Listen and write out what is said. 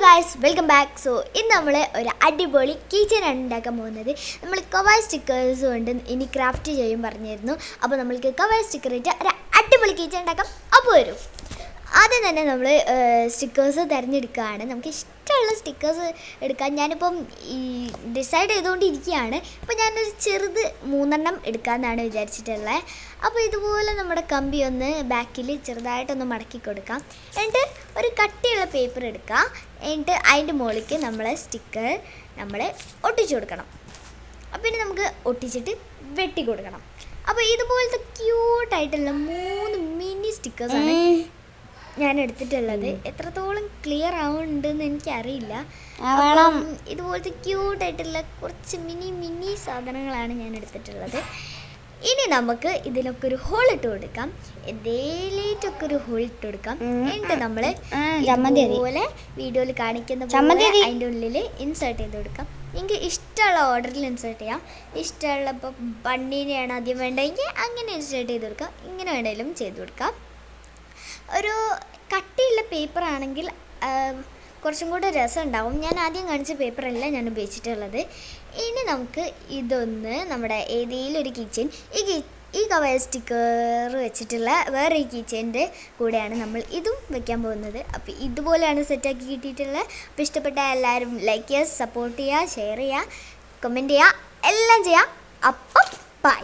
Guys welcome back. So ഇന്ന് നമ്മൾ ഒരു അടിപൊളി കിച്ചൺ ഉണ്ടാക്കാൻ പോകുന്നത്. നമ്മൾ കവായ് സ്റ്റിക്കേഴ്സ് കൊണ്ട് ഇനി ക്രാഫ്റ്റ് ചെയ്യും പറഞ്ഞിരുന്നു. അപ്പോൾ നമ്മൾക്ക് കവായ് സ്റ്റിക്കർ ഇട്ട് ഒരു അടിപൊളി കിച്ചൺ ഉണ്ടാക്കാം. അപ്പോൾ വരും. ആദ്യം തന്നെ നമ്മൾ സ്റ്റിക്കേഴ്സ് തിരഞ്ഞെടുക്കുകയാണ്. നമുക്ക് ഇഷ്ടമുള്ള സ്റ്റിക്കേഴ്സ് എടുക്കാൻ ഞാനിപ്പം ഈ ഡിസൈഡ് ചെയ്തുകൊണ്ടിരിക്കുകയാണ്. അപ്പോൾ ഞാനൊരു ചെറുത് 3 എടുക്കാമെന്നാണ് വിചാരിച്ചിട്ടുള്ളത്. അപ്പോൾ ഇതുപോലെ നമ്മുടെ കമ്പി ഒന്ന് ബാക്കിൽ ചെറുതായിട്ടൊന്ന് മടക്കി കൊടുക്കാം. എന്നിട്ട് ഒരു കട്ടിയുള്ള പേപ്പർ എടുക്കുക. എന്നിട്ട് അതിൻ്റെ മുകളിലേക്ക് നമ്മളെ സ്റ്റിക്കർ നമ്മൾ ഒട്ടിച്ചു കൊടുക്കണം. അപ്പോൾ ഇനി നമുക്ക് ഒട്ടിച്ചിട്ട് വെട്ടി കൊടുക്കണം. അപ്പോൾ ഇതുപോലത്തെ ക്യൂട്ടായിട്ടുള്ള 3 മിനി സ്റ്റിക്കേഴ്സാണ് ഞാൻ എടുത്തിട്ടുള്ളത്. എത്രത്തോളം ക്ലിയർ ആവുന്നുണ്ടെന്ന് എനിക്കറിയില്ല. ഇതുപോലത്തെ ക്യൂട്ടായിട്ടുള്ള കുറച്ച് മിനി സാധനങ്ങളാണ് ഞാൻ എടുത്തിട്ടുള്ളത്. ഇനി നമുക്ക് ഇതിലൊക്കെ ഒരു ഹോൾ ഇട്ട് കൊടുക്കാം. എന്തേലേറ്റൊക്കെ ഒരു ഹോൾ ഇട്ട് കൊടുക്കാം. എന്നിട്ട് നമ്മൾ ഇതുപോലെ വീഡിയോയിൽ കാണിക്കുന്ന പോലെ അതിൻ്റെ ഉള്ളിൽ ഇൻസേർട്ട് ചെയ്ത് കൊടുക്കാം. നിങ്ങൾക്ക് ഇഷ്ടമുള്ള ഓർഡറിൽ ഇൻസേർട്ട് ചെയ്യാം. ഇഷ്ടമുള്ള ഇപ്പോൾ ബണ്ണിനെയാണ് ആദ്യം വേണ്ടതെങ്കിൽ അങ്ങനെ ഇൻസേർട്ട് ചെയ്ത് കൊടുക്കാം. ഇങ്ങനെ വേണമെങ്കിലും ചെയ്ത് കൊടുക്കാം. ഒരു കട്ടിയുള്ള പേപ്പർ ആണെങ്കിൽ കുറച്ചും കൂടെ രസം ഉണ്ടാവും. ഞാൻ ആദ്യം കാണിച്ച പേപ്പറല്ല ഞാൻ ഉപയോഗിച്ചിട്ടുള്ളത്. ഇനി നമുക്ക് ഇതൊന്ന് നമ്മുടെ ഏതെങ്കിലും ഒരു കിച്ചൺ ഈ കവർ സ്റ്റിക്കർ വെച്ചിട്ടുള്ള വേറെ ഈ കിച്ചൻ്റെ കൂടെയാണ് നമ്മൾ ഇതും വെക്കാൻ പോകുന്നത്. അപ്പോൾ ഇതുപോലെയാണ് സെറ്റാക്കി കിട്ടിയിട്ടുള്ളത്. അപ്പോൾ ഇഷ്ടപ്പെട്ട എല്ലാവരും ലൈക്ക് ചെയ്യുക, സപ്പോർട്ട് ചെയ്യുക, ഷെയർ ചെയ്യുക, കമൻറ്റ് ചെയ്യുക, എല്ലാം ചെയ്യുക. അപ്പം ബൈ.